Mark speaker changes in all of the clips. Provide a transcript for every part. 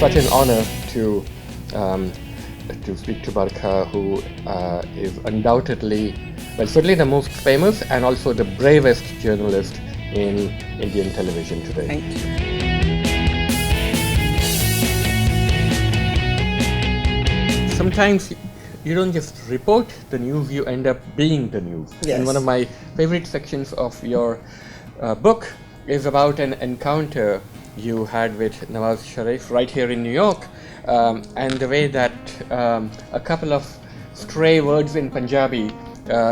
Speaker 1: such an honor to speak to Barkha, who is undoubtedly, well, certainly the most famous and also the bravest journalist in Indian television today.
Speaker 2: Thank you.
Speaker 1: Sometimes you don't just report the news, you end up being the news.
Speaker 2: Yes.
Speaker 1: And one of my favorite sections of your book is about an encounter you had with Nawaz Sharif right here in New York, and the way that a couple of stray words in Punjabi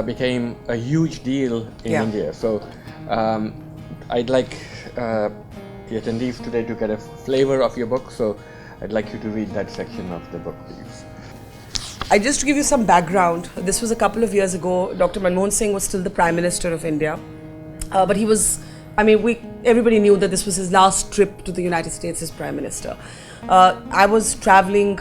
Speaker 1: became a huge deal in India. So I'd like the attendees today to get a flavor of your book, so I'd like you to read that section of the book, please.
Speaker 2: Just to give you some background, this was a couple of years ago. Dr. Manmohan Singh was still the Prime Minister of India, but he was, everybody knew that this was his last trip to the United States as Prime Minister. I was traveling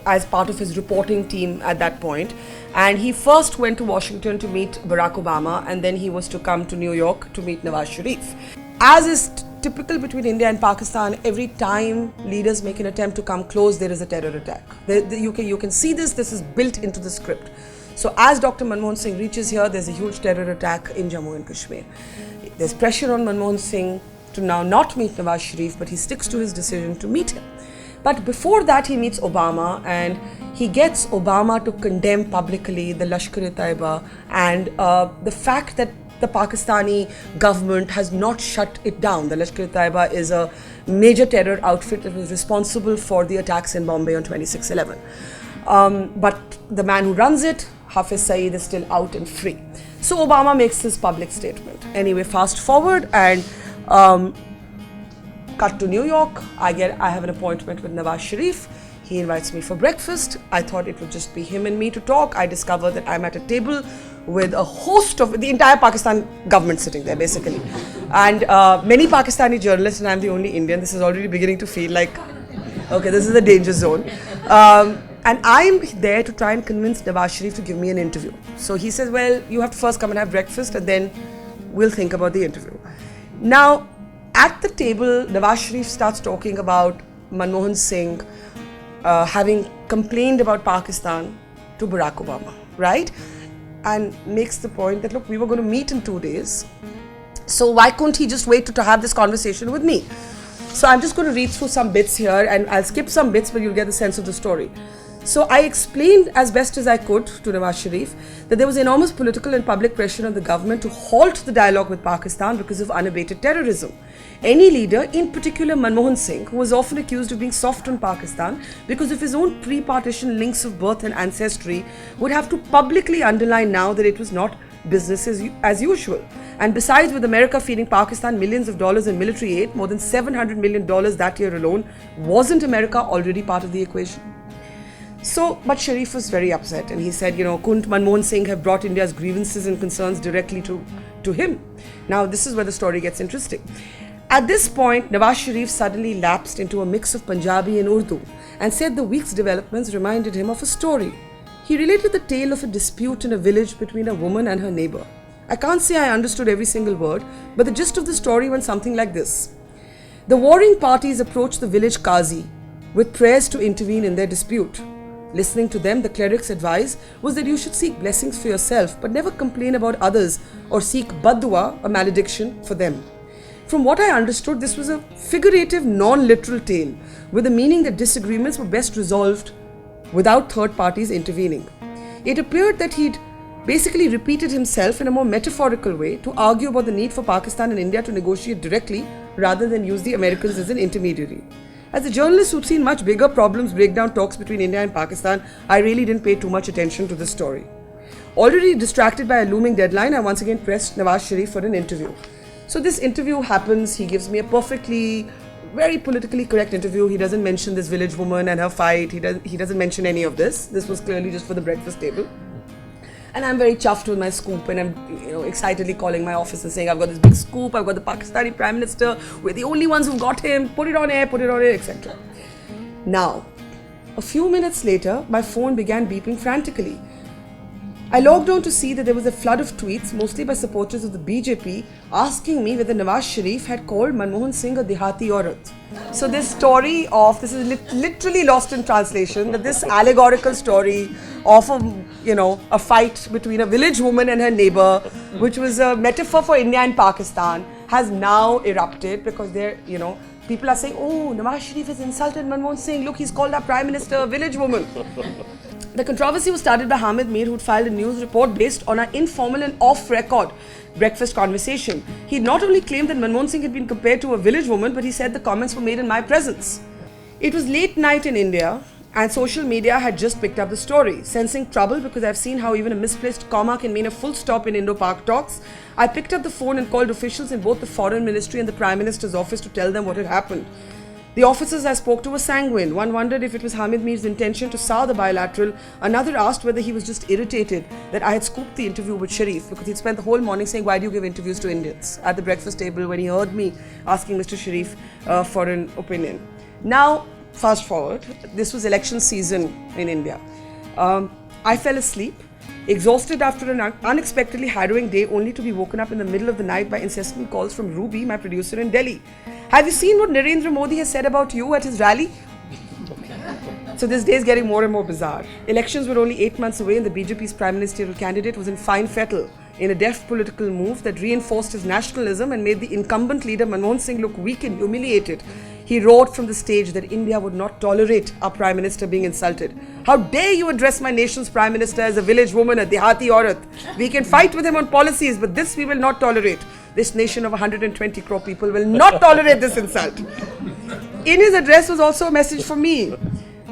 Speaker 2: as part of his reporting team at that point, and he first went to Washington to meet Barack Obama, and then he was to come to New York to meet Nawaz Sharif. As is typical between India and Pakistan, every time leaders make an attempt to come close, there is a terror attack. You can see this is built into the script. So as Dr. Manmohan Singh reaches here, there's a huge terror attack in Jammu and Kashmir. There's pressure on Manmohan Singh to now not meet Nawaz Sharif, but he sticks to his decision to meet him. But before that, he meets Obama, and he gets Obama to condemn publicly the Lashkar-e-Taiba and the fact that the Pakistani government has not shut it down. The Lashkar-e-Taiba is a major terror outfit that was responsible for the attacks in Bombay on 26/11. But the man who runs it, Hafiz Saeed, is still out and free. So Obama makes this public statement. Anyway, fast forward and cut to New York. I have an appointment with Nawaz Sharif. He invites me for breakfast. I thought it would just be him and me to talk. I discover that I'm at a table with a host of the entire Pakistan government sitting there, basically. And many Pakistani journalists, and I'm the only Indian. This is already beginning to feel like, okay, this is a danger zone. And I'm there to try and convince Nawaz Sharif to give me an interview. So he says, well, you have to first come and have breakfast, and then we'll think about the interview. Now, at the table, Nawaz Sharif starts talking about Manmohan Singh having complained about Pakistan to Barack Obama, right? And makes the point that, look, we were going to meet in 2 days, so why couldn't he just wait to have this conversation with me? So I'm just going to read through some bits here, and I'll skip some bits, but you'll get the sense of the story. So I explained as best as I could to Nawaz Sharif that there was enormous political and public pressure on the government to halt the dialogue with Pakistan because of unabated terrorism. Any leader, in particular Manmohan Singh, who was often accused of being soft on Pakistan because of his own pre-partition links of birth and ancestry, would have to publicly underline now that it was not business as usual. And besides, with America feeding Pakistan millions of dollars in military aid, more than $700 million that year alone, wasn't America already part of the equation? So, but Sharif was very upset, and he said, couldn't Manmohan Singh have brought India's grievances and concerns directly to him? Now, this is where the story gets interesting. At this point, Nawaz Sharif suddenly lapsed into a mix of Punjabi and Urdu and said the week's developments reminded him of a story. He related the tale of a dispute in a village between a woman and her neighbor. I can't say I understood every single word, but the gist of the story went something like this. The warring parties approached the village Qazi with prayers to intervene in their dispute. Listening to them, the cleric's advice was that you should seek blessings for yourself, but never complain about others or seek baddua, a malediction, for them. From what I understood, this was a figurative, non-literal tale, with the meaning that disagreements were best resolved without third parties intervening. It appeared that he'd basically repeated himself in a more metaphorical way to argue about the need for Pakistan and India to negotiate directly rather than use the Americans as an intermediary. As a journalist who'd seen much bigger problems break down talks between India and Pakistan, I really didn't pay too much attention to this story. Already distracted by a looming deadline, I once again pressed Nawaz Sharif for an interview. So this interview happens. He gives me a very politically correct interview. He doesn't mention this village woman and her fight. He doesn't mention any of this. This was clearly just for the breakfast table. And I'm very chuffed with my scoop, and I'm excitedly calling my office and saying, I've got this big scoop, I've got the Pakistani Prime Minister, we're the only ones who've got him, put it on air, etc. Now, a few minutes later, my phone began beeping frantically. I logged on to see that there was a flood of tweets, mostly by supporters of the BJP, asking me whether Nawaz Sharif had called Manmohan Singh a dehati aurat. So this story of, this is literally lost in translation, that this allegorical story of a fight between a village woman and her neighbor, which was a metaphor for India and Pakistan, has now erupted because people are saying, oh, Nawaz Sharif has insulted Manmohan Singh. Look, he's called our Prime Minister a village woman. The controversy was started by Hamid Mir, who'd filed a news report based on an informal and off-record breakfast conversation. He not only claimed that Manmohan Singh had been compared to a village woman, but he said the comments were made in my presence. It was late night in India, and social media had just picked up the story. Sensing trouble because I've seen how even a misplaced comma can mean a full stop in Indo-Pak talks, I picked up the phone and called officials in both the Foreign Ministry and the Prime Minister's office to tell them what had happened. The officers I spoke to were sanguine. One wondered if it was Hamid Mir's intention to sour the bilateral. Another asked whether he was just irritated that I had scooped the interview with Sharif, because he'd spent the whole morning saying, why do you give interviews to Indians? At the breakfast table when he heard me asking Mr. Sharif for an opinion. Now, fast forward, this was election season in India. I fell asleep, exhausted after an unexpectedly harrowing day, only to be woken up in the middle of the night by incessant calls from Ruby, my producer in Delhi. Have you seen what Narendra Modi has said about you at his rally? So this day is getting more and more bizarre. Elections were only 8 months away and the BJP's prime ministerial candidate was in fine fettle in a deft political move that reinforced his nationalism and made the incumbent leader Manmohan Singh look weak and humiliated. He roared from the stage that India would not tolerate our Prime Minister being insulted. How dare you address my nation's Prime Minister as a village woman, a dehati aurat? We can fight with him on policies, but this we will not tolerate. This nation of 120 crore people will not tolerate this insult. In his address was also a message for me.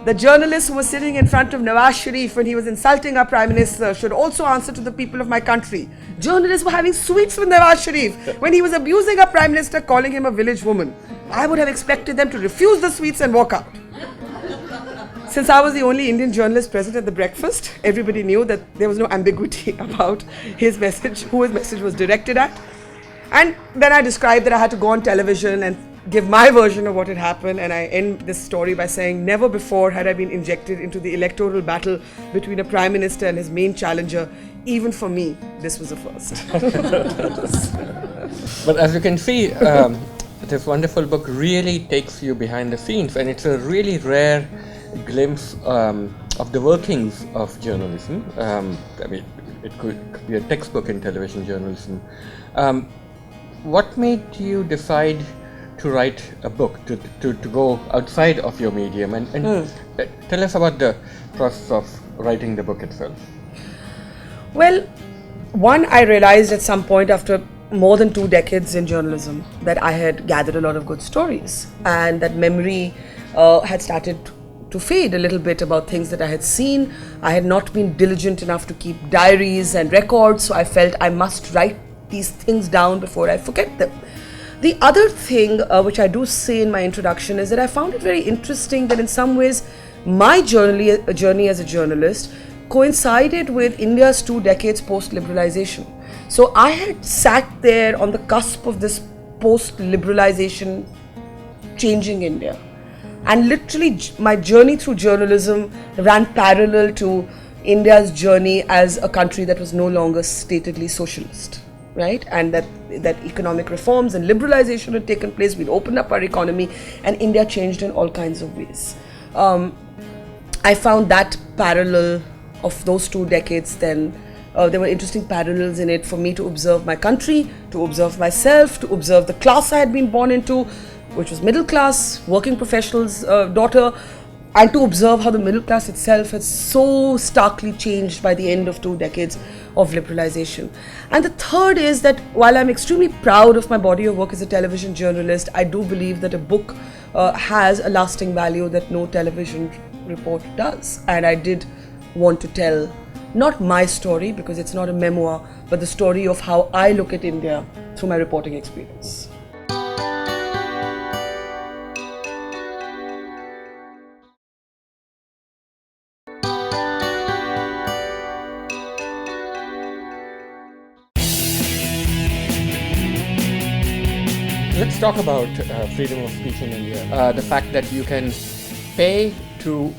Speaker 2: The journalist who was sitting in front of Nawaz Sharif when he was insulting our Prime Minister should also answer to the people of my country. Journalists were having sweets with Nawaz Sharif when he was abusing our Prime Minister, calling him a village woman. I would have expected them to refuse the sweets and walk out. Since I was the only Indian journalist present at the breakfast, everybody knew that there was no ambiguity about his message, who his message was directed at. And then I described that I had to go on television and give my version of what had happened, and I end this story by saying never before had I been injected into the electoral battle between a Prime Minister and his main challenger. Even for me, this was a first.
Speaker 1: But as you can see, this wonderful book really takes you behind the scenes, and it's a really rare glimpse of the workings of journalism. I mean, it could be a textbook in television journalism. What made you decide to write a book, to go outside of your medium, and tell us about the process of writing the book itself?
Speaker 2: Well, one, I realized at some point after more than 2 decades in journalism that I had gathered a lot of good stories, and that memory had started to fade a little bit about things that I had seen. I had not been diligent enough to keep diaries and records, so I felt I must write these things down before I forget them. The other thing which I do say in my introduction is that I found it very interesting that in some ways my journey as a journalist coincided with India's 2 decades post-liberalization. So I had sat there on the cusp of this post-liberalization changing India. And literally my journey through journalism ran parallel to India's journey as a country that was no longer statedly socialist. Right, and that economic reforms and liberalization had taken place. We'd opened up our economy, and India changed in all kinds of ways. I found that parallel of those 2 decades. Then there were interesting parallels in it for me to observe my country, to observe myself, to observe the class I had been born into, which was middle class, working professionals' daughter, and to observe how the middle class itself has so starkly changed by the end of 2 decades of liberalization. And the third is that while I'm extremely proud of my body of work as a television journalist, I do believe that a book has a lasting value that no television report does. And I did want to tell not my story, because it's not a memoir, but the story of how I look at India through my reporting experience.
Speaker 1: Let's talk about freedom of speech in India. The fact that you can pay to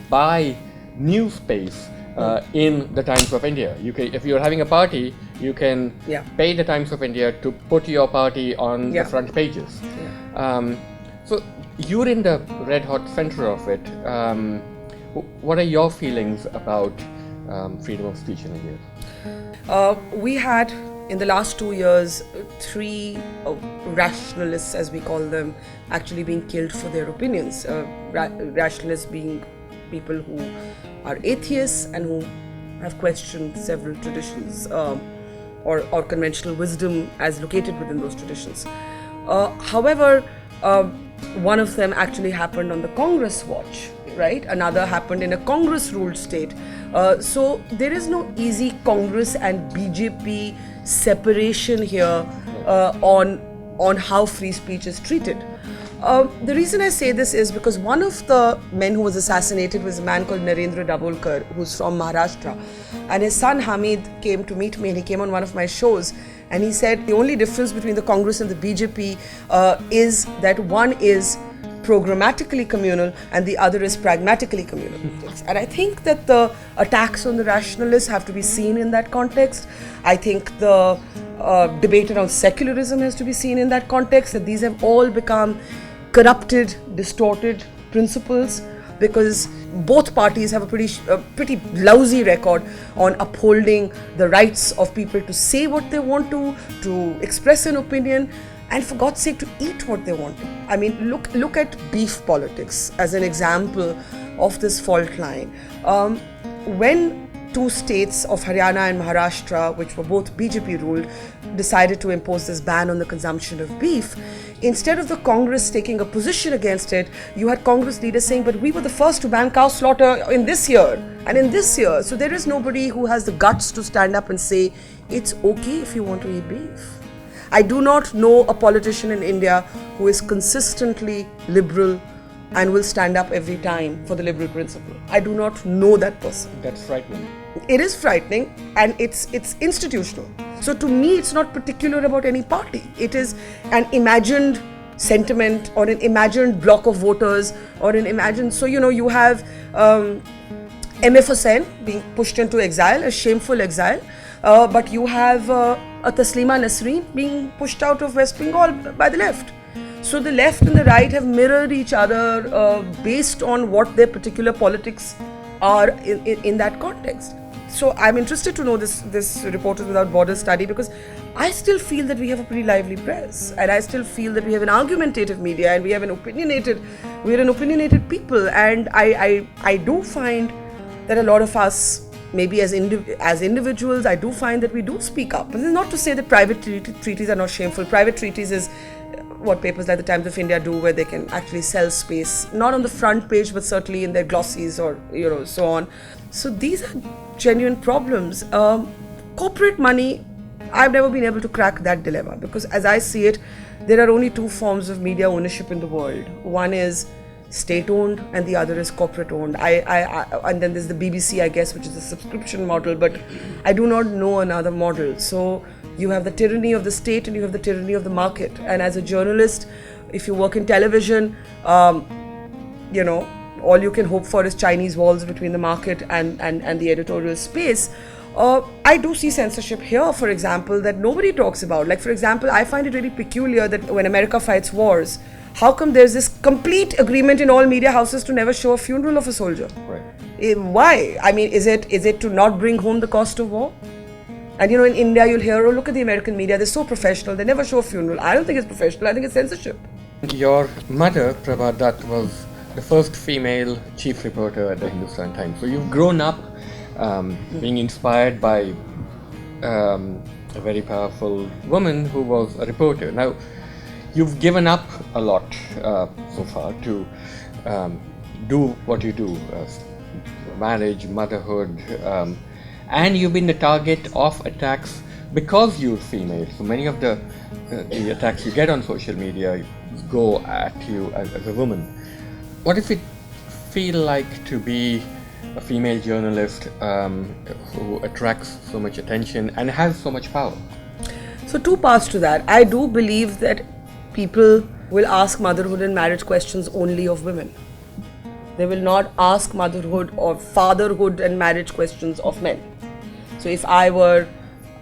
Speaker 1: buy news space in the Times of India. If you're having a party, you can pay the Times of India to put your party on the front pages. So you're in the red hot center of it. What are your feelings about freedom of speech in India?
Speaker 2: We had, in the last 2 years, 3 rationalists, as we call them, actually being killed for their opinions. Rationalists being people who are atheists and who have questioned several traditions or conventional wisdom as located within those traditions. However, one of them actually happened on the Congress watch, right? Another happened in a Congress-ruled state. So there is no easy Congress and BJP separation here on how free speech is treated. The reason I say this is because one of the men who was assassinated was a man called Narendra Dabholkar, who's from Maharashtra. And his son Hamid came to meet me, and he came on one of my shows. And he said the only difference between the Congress and the BJP is that one is programmatically communal and the other is pragmatically communal. And I think that the attacks on the rationalists have to be seen in that context. I think the debate around secularism has to be seen in that context, that these have all become corrupted, distorted principles, because both parties have a pretty lousy record on upholding the rights of people to say what they want to express an opinion, and for God's sake, to eat what they want to. I mean, look at beef politics as an example of this fault line. When 2 states of Haryana and Maharashtra, which were both BJP ruled, decided to impose this ban on the consumption of beef, instead of the Congress taking a position against it, you had Congress leaders saying, but we were the first to ban cow slaughter in this year and in this year. So there is nobody who has the guts to stand up and say, it's okay if you want to eat beef. I do not know a politician in India who is consistently liberal and will stand up every time for the liberal principle. I do not know that person.
Speaker 1: That's frightening.
Speaker 2: It is frightening, and it's institutional. So to me, it's not particular about any party. It is an imagined sentiment or an imagined block of voters or an imagined... So, you have M.F. Hussain being pushed into exile, a shameful exile, but you have a Taslima Nasreen being pushed out of West Bengal by the left. So the left and the right have mirrored each other based on what their particular politics are in that context. So I'm interested to know this Reporters Without Borders study, because I still feel that we have a pretty lively press, and I still feel that we have an argumentative media, and we're an opinionated people, and I do find that a lot of us, maybe as individuals, I do find that we do speak up. And this is not to say that private treaties are not shameful. Private treaties is what papers like the Times of India do, where they can actually sell space, not on the front page, but certainly in their glossies or so on. So these are genuine problems. Corporate money, I've never been able to crack that dilemma, because as I see it, there are only 2 forms of media ownership in the world. One is state-owned and the other is corporate-owned. And then there's the BBC, I guess, which is a subscription model, but I do not know another model. So you have the tyranny of the state and you have the tyranny of the market. And as a journalist, if you work in television, all you can hope for is Chinese walls between the market and the editorial space. I do see censorship here, for example, that nobody talks about. Like, for example, I find it really peculiar that when America fights wars, how come there's this complete agreement in all media houses to never show a funeral of a soldier?
Speaker 1: Right.
Speaker 2: Why? I mean, is it to not bring home the cost of war? And in India, you'll hear, oh, look at the American media, they're so professional, they never show a funeral. I don't think it's professional, I think it's censorship.
Speaker 1: Your mother, Prabha Dutt, was the first female chief reporter at the Hindustan Times. So you've grown up being inspired by a very powerful woman who was a reporter. Now, you've given up a lot so far to do what you do, marriage, motherhood, and you've been the target of attacks because you're female. So many of the attacks you get on social media go at you as a woman. What does it feel like to be a female journalist who attracts so much attention and has so much power?
Speaker 2: So 2 parts to that. I do believe that people will ask motherhood and marriage questions only of women. They will not ask motherhood or fatherhood and marriage questions of men. So if I were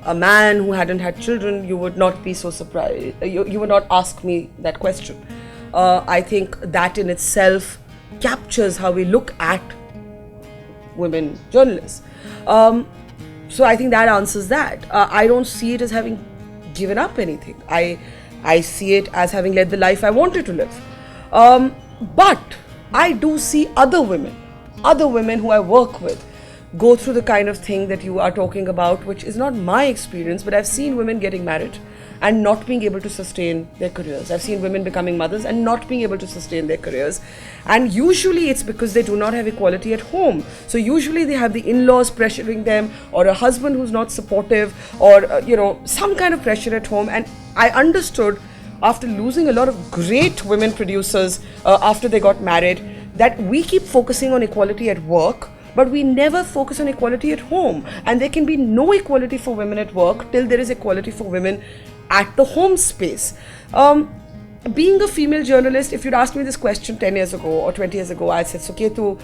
Speaker 2: a man who hadn't had children, you would not be so surprised. You would not ask me that question. I think that in itself captures how we look at women journalists. So I think that answers that. I don't see it as having given up anything. I see it as having led the life I wanted to live. But I do see other women who I work with go through the kind of thing that you are talking about, which is not my experience, but I've seen women getting married and not being able to sustain their careers. I've seen women becoming mothers and not being able to sustain their careers. And usually it's because they do not have equality at home. So usually they have the in-laws pressuring them, or a husband who's not supportive, or some kind of pressure at home. And I understood, after losing a lot of great women producers after they got married, that we keep focusing on equality at work, but we never focus on equality at home. And there can be no equality for women at work till there is equality for women at the home space. Being a female journalist, if you'd asked me this question 10 years ago or 20 years ago, I'd said, Suketu,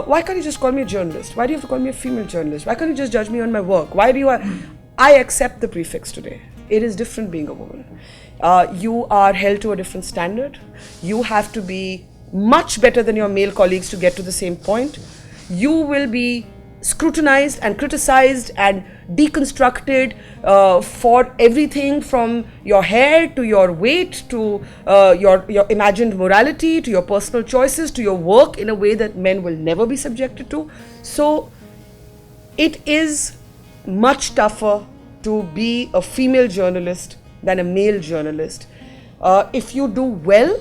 Speaker 2: why can't you just call me a journalist? Why do you have to call me a female journalist? Why can't you just judge me on my work? Why do you... I accept the prefix today. It is different being a woman. You are held to a different standard. You have to be much better than your male colleagues to get to the same point. You will be scrutinized and criticized and deconstructed for everything from your hair to your weight to your imagined morality to your personal choices to your work in a way that men will never be subjected to. So it is much tougher to be a female journalist than a male journalist. If you do well,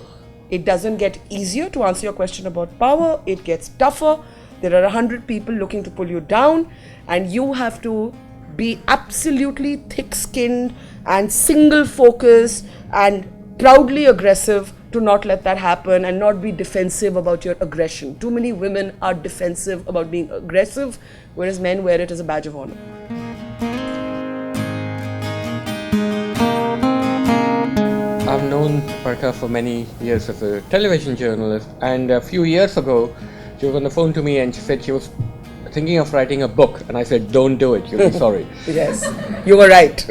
Speaker 2: it doesn't get easier. To answer your question about power, it gets tougher. There are 100 people looking to pull you down, and you have to be absolutely thick-skinned and single-focused and proudly aggressive to not let that happen and not be defensive about your aggression. Too many women are defensive about being aggressive, whereas men wear it as a badge of honor.
Speaker 1: I've known Parka for many years as a television journalist, and a few years ago, she was on the phone to me and she said she was thinking of writing a book, and I said, don't do it, you'll be sorry.
Speaker 2: Yes, you were right.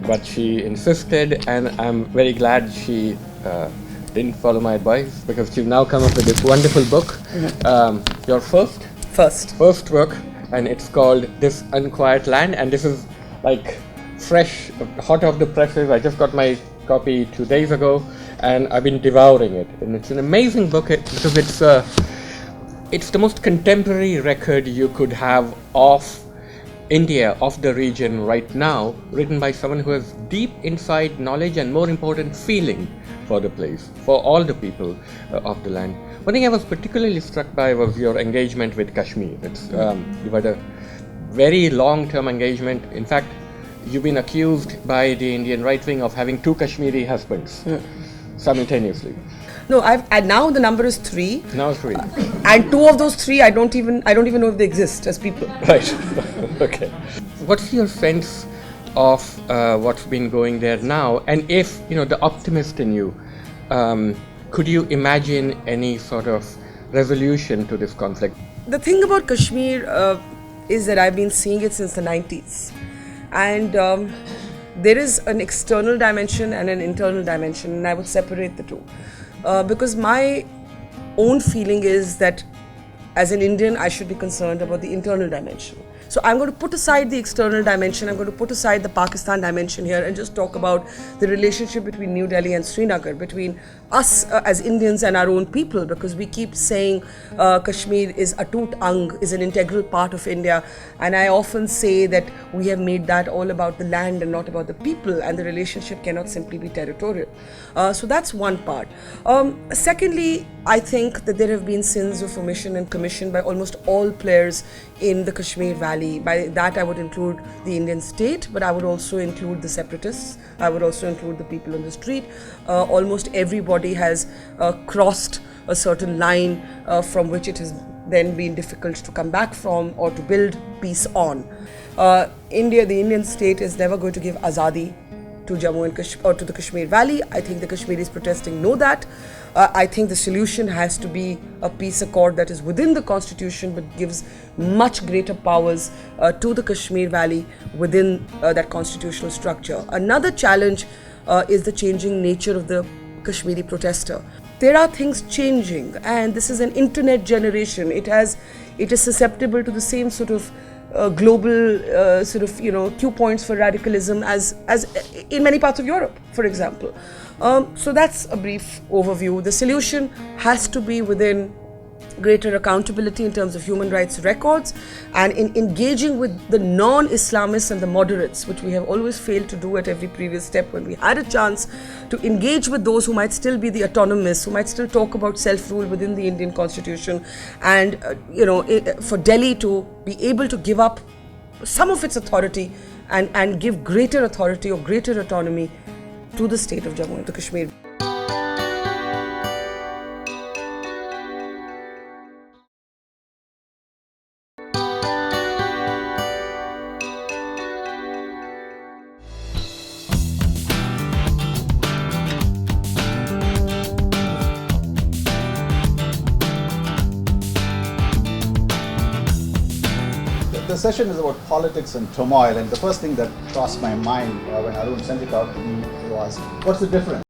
Speaker 1: But she insisted, and I'm very glad she didn't follow my advice, because she's now come up with this wonderful book. Your first book, and it's called This Unquiet Land, and this is like fresh, hot off the presses. I just got my copy 2 days ago, and I've been devouring it. And it's an amazing book because it's the most contemporary record you could have of India, of the region right now, written by someone who has deep inside knowledge and, more important, feeling for the place, for all the people of the land. One thing I was particularly struck by was your engagement with Kashmir. You've had a very long-term engagement. In fact, you've been accused by the Indian right wing of having 2 Kashmiri husbands simultaneously.
Speaker 2: No, and now the number is 3.
Speaker 1: Now 3.
Speaker 2: And 2 of those 3, I don't even know if they exist as people.
Speaker 1: Right. Okay. What's your sense of what's been going there now? And if, the optimist in you, could you imagine any sort of resolution to this conflict?
Speaker 2: The thing about Kashmir is that I've been seeing it since the 90s. And there is an external dimension and an internal dimension, and I would separate the two. Because my own feeling is that as an Indian, I should be concerned about the internal dimension. So I'm going to put aside the external dimension, I'm going to put aside the Pakistan dimension here and just talk about the relationship between New Delhi and Srinagar, between us as Indians and our own people, because we keep saying Kashmir is a toot ang, is an integral part of India, and I often say that we have made that all about the land and not about the people, and the relationship cannot simply be territorial. So that's one part. Secondly, I think that there have been sins of omission and commission by almost all players in the Kashmir Valley. By that I would include the Indian state, but I would also include the separatists. I would also include the people on the street. Almost everybody has crossed a certain line from which it has then been difficult to come back from or to build peace on. India, the Indian state, is never going to give azadi to Jammu and Kashmir or to the Kashmir Valley. I think the Kashmiris protesting know that. I think the solution has to be a peace accord that is within the constitution but gives much greater powers to the Kashmir Valley within that constitutional structure. Another challenge is the changing nature of the Kashmiri protester. There are things changing, and this is an internet generation. It is susceptible to the same sort of global cue points for radicalism as in many parts of Europe, for example. So that's a brief overview. The solution has to be within greater accountability in terms of human rights records, and in engaging with the non-Islamists and the moderates, which we have always failed to do at every previous step when we had a chance to engage with those who might still be the autonomists, who might still talk about self-rule within the Indian constitution, and for Delhi to be able to give up some of its authority and give greater authority or greater autonomy to the state of Jammu and Kashmir.
Speaker 3: The session is about politics and turmoil, and the first thing that crossed my mind when Arun sent it out to me was, what's the difference?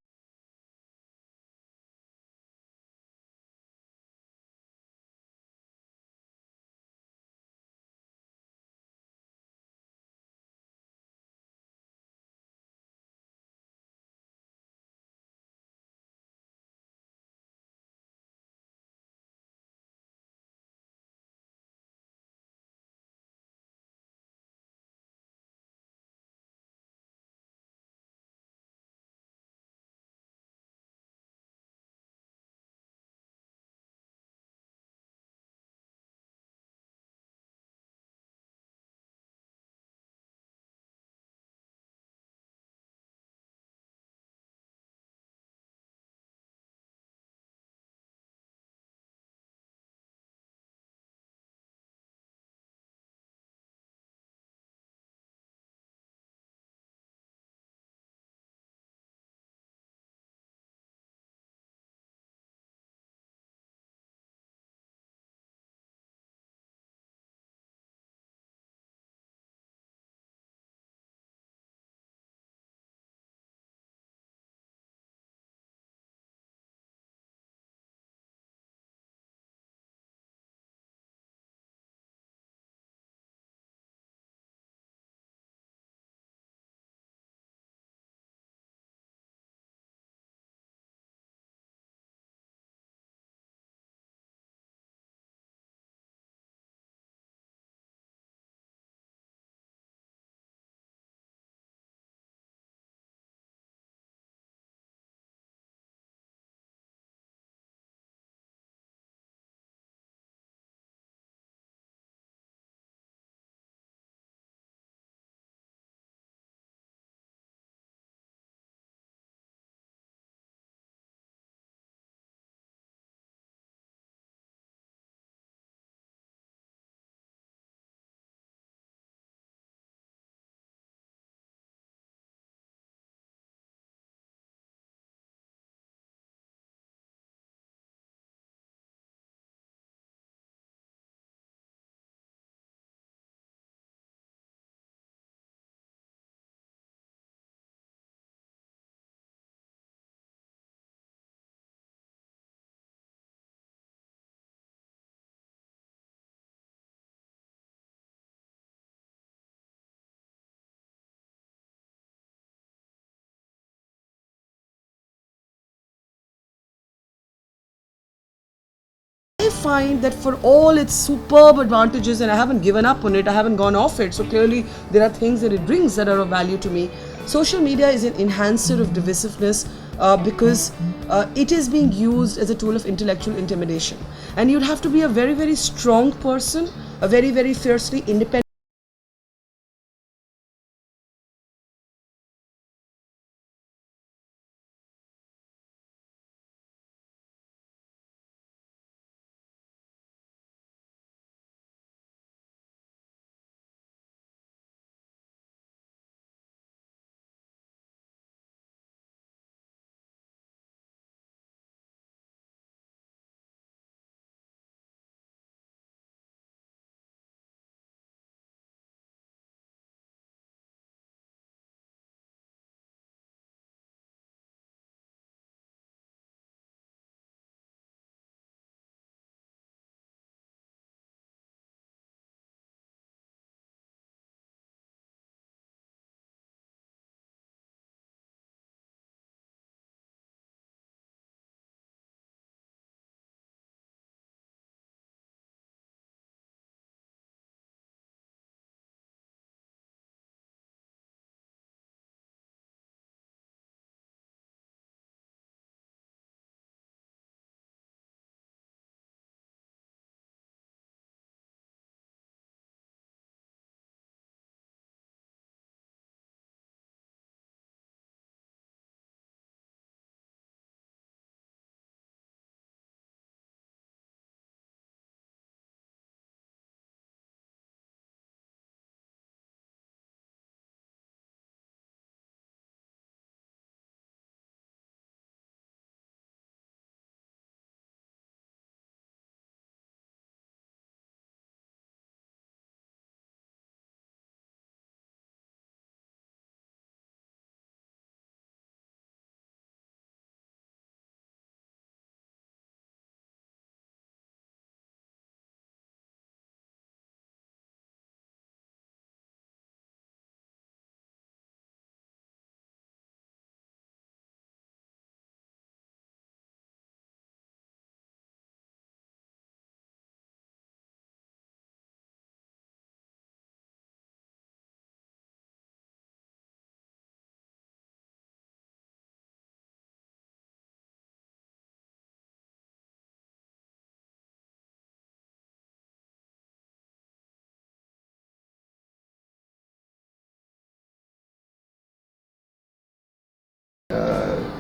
Speaker 2: I find that for all its superb advantages, and I haven't given up on it, I haven't gone off it, so clearly there are things that it brings that are of value to me. Social media is an enhancer of divisiveness because it is being used as a tool of intellectual intimidation. And you'd have to be a very, very strong person, a very, very fiercely independent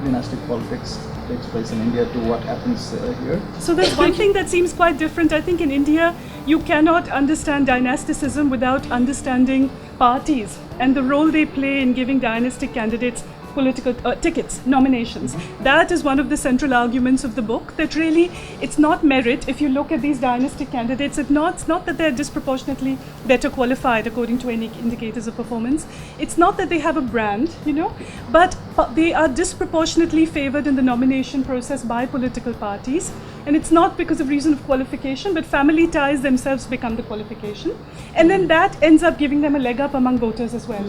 Speaker 3: dynastic politics takes place in India to what happens here?
Speaker 4: So there's one thing that seems quite different. I think in India, you cannot understand dynasticism without understanding parties and the role they play in giving dynastic candidates political tickets, nominations. That is one of the central arguments of the book, that really it's not merit. If you look at these dynastic candidates, it's not that they're disproportionately better qualified according to any indicators of performance. It's not that they have a brand, but they are disproportionately favored in the nomination process by political parties. And it's not because of reason of qualification, but family ties themselves become the qualification. And then that ends up giving them a leg up among voters as well.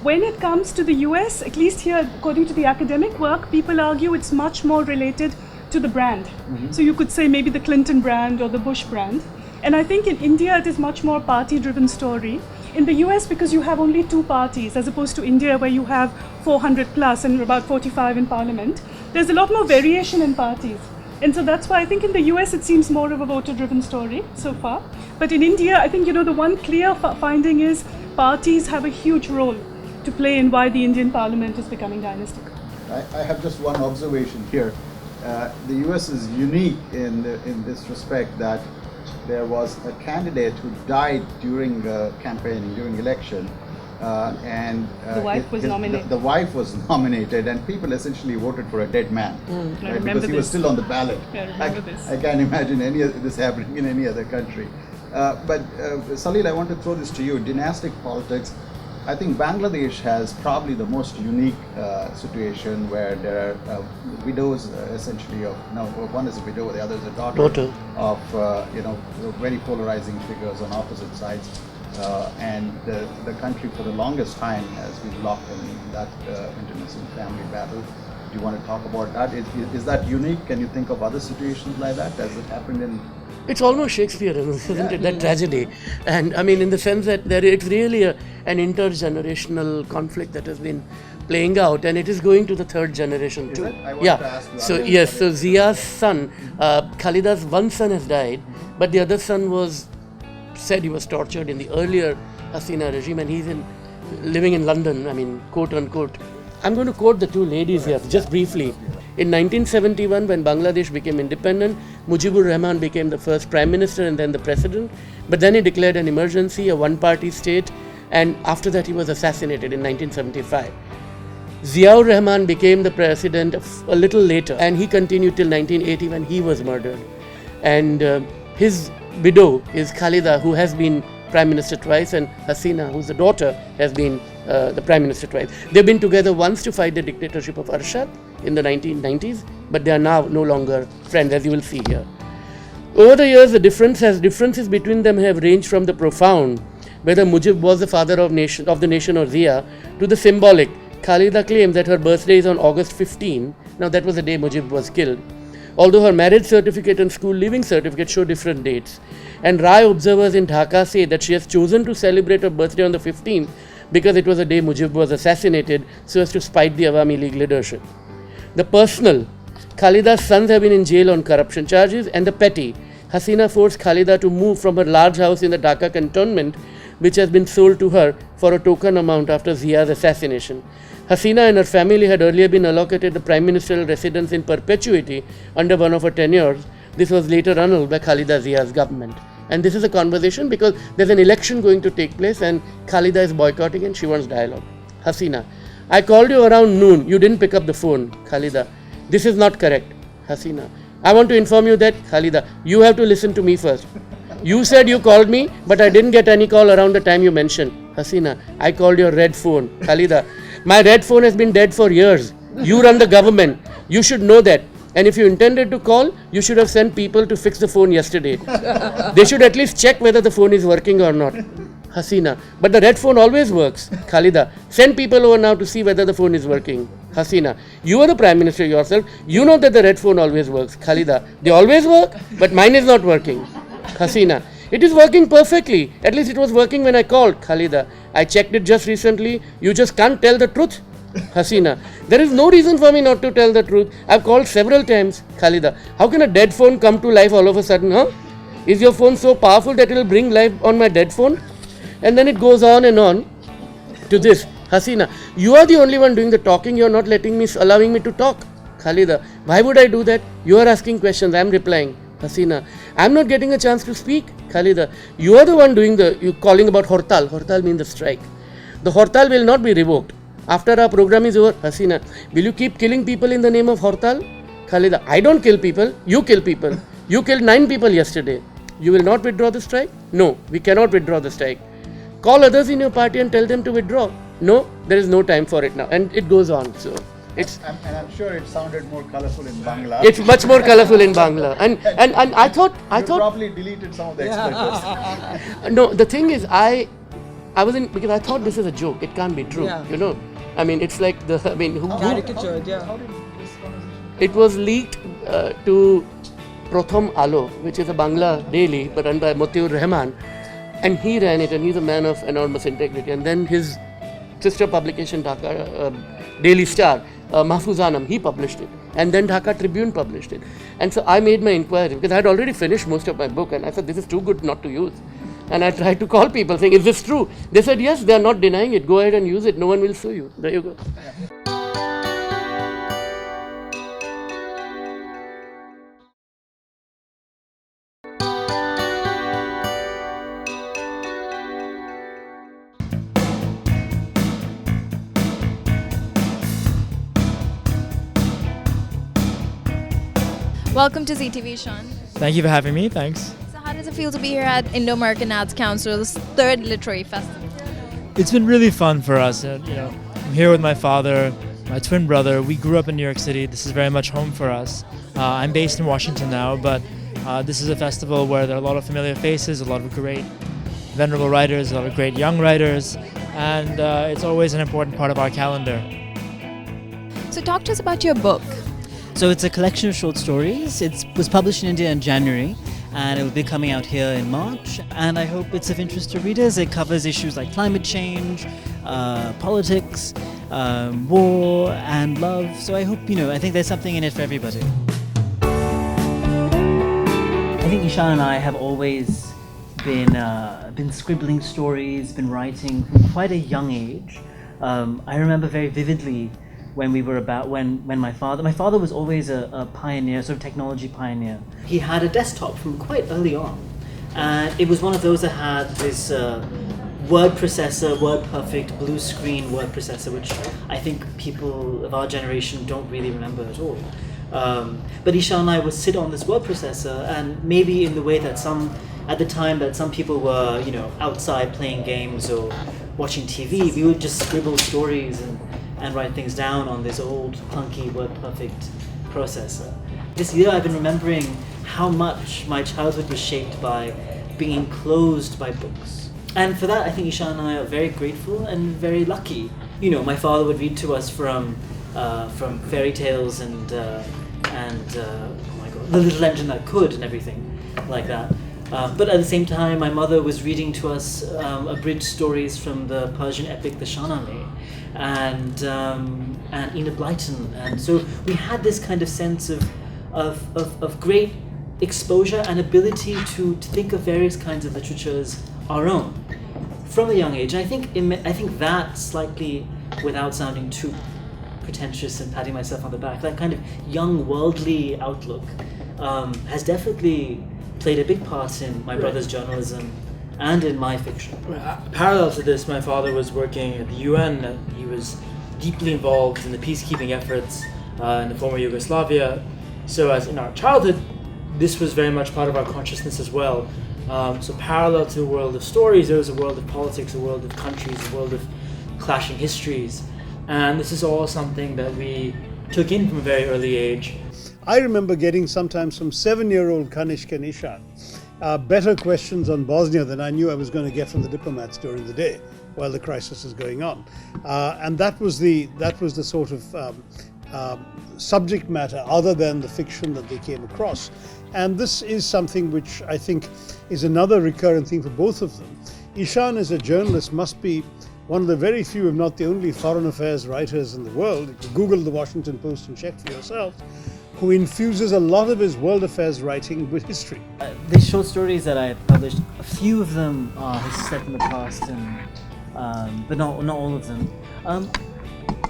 Speaker 4: When it comes to the US, at least here, according to the academic work, people argue it's much more related to the brand. So you could say maybe the Clinton brand or the Bush brand. And I think in India, it is much more party-driven story. In the US, because you have only 2 parties, as opposed to India, where you have 400 plus and about 45 in parliament, there's a lot more variation in parties. And so that's why I think in the US, it seems more of a voter-driven story so far. But in India, I think, the one clear finding is parties have a huge role to play in why the Indian parliament is becoming dynastic.
Speaker 3: I have just one observation here. The US is unique in this respect that there was a candidate who died during campaigning, during election, and
Speaker 4: the wife was nominated.
Speaker 3: The wife was nominated, and people essentially voted for a dead man, right? Because he was still on the ballot.
Speaker 4: Yeah, I remember this.
Speaker 3: I can't imagine any of this happening in any other country. But Salil, I want to throw this to you. Dynastic politics. I think Bangladesh has probably the most unique situation where there are widows essentially of, one is a widow, the other is a daughter. Of very polarizing figures on opposite sides, and the country for the longest time has been locked in that internecine family battle. Do you want to talk about that? Is that unique? Can you think of other situations like that? Has it happened in?
Speaker 5: It's almost Shakespearean, isn't it? That tragedy. And I mean, in the sense that it's really an intergenerational conflict that has been playing out, and it is going to the 3rd generation too. So Zia's son, Khalida's one son has died, but the other son said he was tortured in the earlier Hasina regime, and he's living in London, I mean, quote unquote. I'm going to quote the 2 ladies here, just briefly. In 1971, when Bangladesh became independent, Mujibur Rahman became the first prime minister and then the president. But then he declared an emergency, a one-party state, and after that he was assassinated in 1975. Ziaur Rahman became the president a little later, and he continued till 1980 when he was murdered. And his widow is Khalida, who has been prime minister twice, and Hasina, who's the daughter, has been the prime minister twice. They've been together once to fight the dictatorship of Arshad in the 1990s, but they are now no longer friends, as you will see here. Over the years, the differences between them have ranged from the profound, whether Mujib was the father of the nation or Zia, to the symbolic. Khalida claims that her birthday is on August 15. Now that was the day Mujib was killed. Although her marriage certificate and school leaving certificate show different dates. And Rai observers in Dhaka say that she has chosen to celebrate her birthday on the 15th because it was the day Mujib was assassinated, so as to spite the Awami League leadership. The personal, Khalida's sons have been in jail on corruption charges, and the petty, Hasina forced Khalida to move from her large house in the Dhaka cantonment, which has been sold to her for a token amount after Zia's assassination. Hasina and her family had earlier been allocated the prime ministerial residence in perpetuity under one of her tenures. This was later annulled by Khalida Zia's government. And this is a conversation because there's an election going to take place and Khalida is boycotting and she wants dialogue. Hasina: I called you around noon. You didn't pick up the phone. Khalida: this is not correct. Hasina: I want to inform you that. Khalida: you have to listen to me first. You said you called me, but I didn't get any call around the time you mentioned. Hasina: I called your red phone. Khalida: my red phone has been dead for years. You run the government. You should know that. And if you intended to call, you should have sent people to fix the phone yesterday. They should at least check whether the phone is working or not. Hasina: but the red phone always works. Khalida: send people over now to see whether the phone is working. Hasina: you are the prime minister yourself. You know that the red phone always works. Khalida: they always work, but mine is not working. Hasina: it is working perfectly. At least it was working when I called. Khalida: I checked it just recently. You just can't tell the truth. Hasina: there is no reason for me not to tell the truth. I've called several times. Khalida: how can a dead phone come to life all of a sudden, huh? Is your phone so powerful that it will bring life on my dead phone? And then it goes on and on to this. Hasina: you are the only one doing the talking. You are not allowing me to talk. Khalida, why would I do that? You are asking questions, I am replying. Hasina, I am not getting a chance to speak. Khalida, you are the one doing you calling about Hortal. Hortal means the strike. The Hortal will not be revoked. After our program is over, Hasina, will you keep killing people in the name of Hortal? Khalida, I don't kill people, you kill people. You killed 9 people yesterday. You will not withdraw the strike? No, we cannot withdraw the strike. Call others in your party and tell them to withdraw. No, there is no time for it now. And it goes on. So it's
Speaker 3: and I'm sure it sounded more colorful in Bangla.
Speaker 5: It's much more colorful in Bangla. And I thought
Speaker 3: probably deleted some of the expressions.
Speaker 5: no, the thing is I was in because I thought this is a joke. It can't be true.
Speaker 2: Yeah.
Speaker 5: You know. I mean it's like who
Speaker 2: Caricatured, yeah.
Speaker 3: How did this conversation?
Speaker 5: it was leaked to Prothom Alo, which is a Bangla daily, but run by Motiur Rahman, and he ran it, and he's a man of enormous integrity. And then his sister publication, Dhaka Daily Star, Mahfuz Anam, he published it, and then Dhaka Tribune published it. And so I made my inquiry because I had already finished most of my book, and I said this is too good not to use. And I tried to call people saying, is this true? They said yes, they are not denying it. Go ahead and use it. No one will sue you. There you go.
Speaker 6: Welcome to ZEE TV, Sean.
Speaker 7: Thank you for having me. Thanks.
Speaker 6: So how does it feel to be here at Indo-American Arts Council's 3rd Literary Festival?
Speaker 7: It's been really fun for us. I'm here with my father, my twin brother. We grew up in New York City. This is very much home for us. I'm based in Washington now, but this is a festival where there are a lot of familiar faces, a lot of great venerable writers, a lot of great young writers, and it's always an important part of our calendar.
Speaker 6: So talk to us about your book.
Speaker 8: So it's a collection of short stories. It was published in India in January and it will be coming out here in March, and I hope it's of interest to readers. It covers issues like climate change, politics, war and love. So I hope, I think there's something in it for everybody. I think Ishan and I have always been scribbling stories, been writing from quite a young age. I remember very vividly when my father was always a pioneer, sort of technology pioneer. He had a desktop from quite early on, and it was one of those that had this word processor, WordPerfect, blue screen word processor, which I think people of our generation don't really remember at all. But Isha and I would sit on this word processor, and maybe in the way that some people were, outside playing games or watching TV, we would just scribble stories and write things down on this old clunky WordPerfect processor. This year I've been remembering how much my childhood was shaped by being enclosed by books. And for that I think Ishan and I are very grateful and very lucky. My father would read to us from fairy tales and oh my God, The Little Engine That Could and everything like that. But at the same time, my mother was reading to us abridged stories from the Persian epic The Shahnameh and Enid Blyton, and so we had this kind of sense of great exposure and ability to think of various kinds of literature as our own from a young age. And I think that, slightly without sounding too pretentious and patting myself on the back, that kind of young worldly outlook has definitely played a big part in my brother's journalism and in my fiction.
Speaker 7: Parallel to this, my father was working at the UN. He was deeply involved in the peacekeeping efforts in the former Yugoslavia. So as in our childhood, this was very much part of our consciousness as well. So parallel to the world of stories, there was a world of politics, a world of countries, a world of clashing histories. And this is all something that we took in from a very early age.
Speaker 9: I remember getting sometimes from 7-year-old Kanishka Nishan better questions on Bosnia than I knew I was going to get from the diplomats during the day while the crisis is going on. And that was the sort of subject matter other than the fiction that they came across. And this is something which I think is another recurrent theme for both of them. Ishan, as a journalist, must be one of the very few, if not the only, foreign affairs writers in the world. You can Google the Washington Post and check for yourself, who infuses a lot of his world affairs writing with history.
Speaker 8: The short stories that I published, a few of them are set in the past, and but not all of them.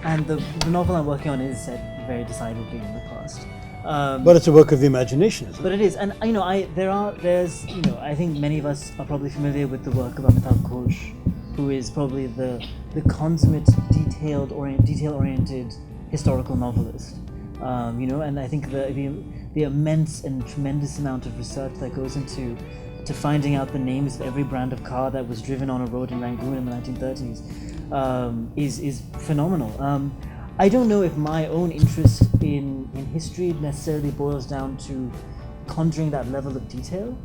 Speaker 8: And the novel I'm working on is set very decidedly in the past.
Speaker 9: But it's a work of the imagination, isn't it?
Speaker 8: But it is, and I think many of us are probably familiar with the work of Amitav Ghosh, who is probably the consummate detail-oriented historical novelist. And I think the immense and tremendous amount of research that goes into finding out the names of every brand of car that was driven on a road in Rangoon in the 1930s is phenomenal. I don't know if my own interest in history necessarily boils down to conjuring that level of detail.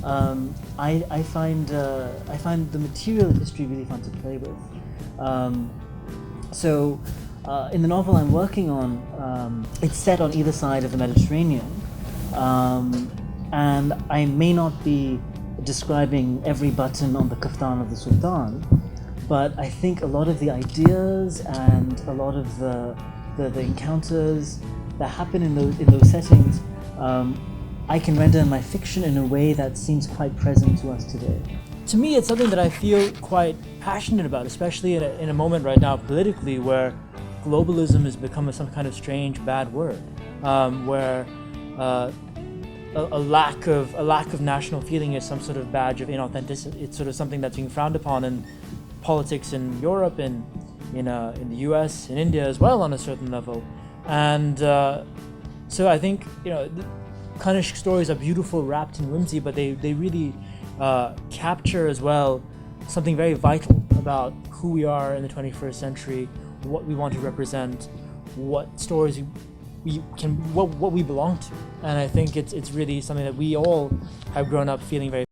Speaker 8: I find the material of history really fun to play with. In the novel I'm working on, it's set on either side of the Mediterranean, and I may not be describing every button on the kaftan of the Sultan, but I think a lot of the ideas and a lot of the encounters that happen in those settings, I can render in my fiction in a way that seems quite present to us today.
Speaker 7: To me, it's something that I feel quite passionate about, especially in a moment right now politically where globalism has become some kind of strange bad word, where a lack of national feeling is some sort of badge of inauthenticity. It's sort of something that's being frowned upon in politics in Europe and in the US, in India as well on a certain level. And so I think Kanishk stories are beautiful, wrapped in whimsy, but they really capture as well something very vital about who we are in the 21st century, what we want to represent, what stories what we belong to. And I think it's really something that we all have grown up feeling very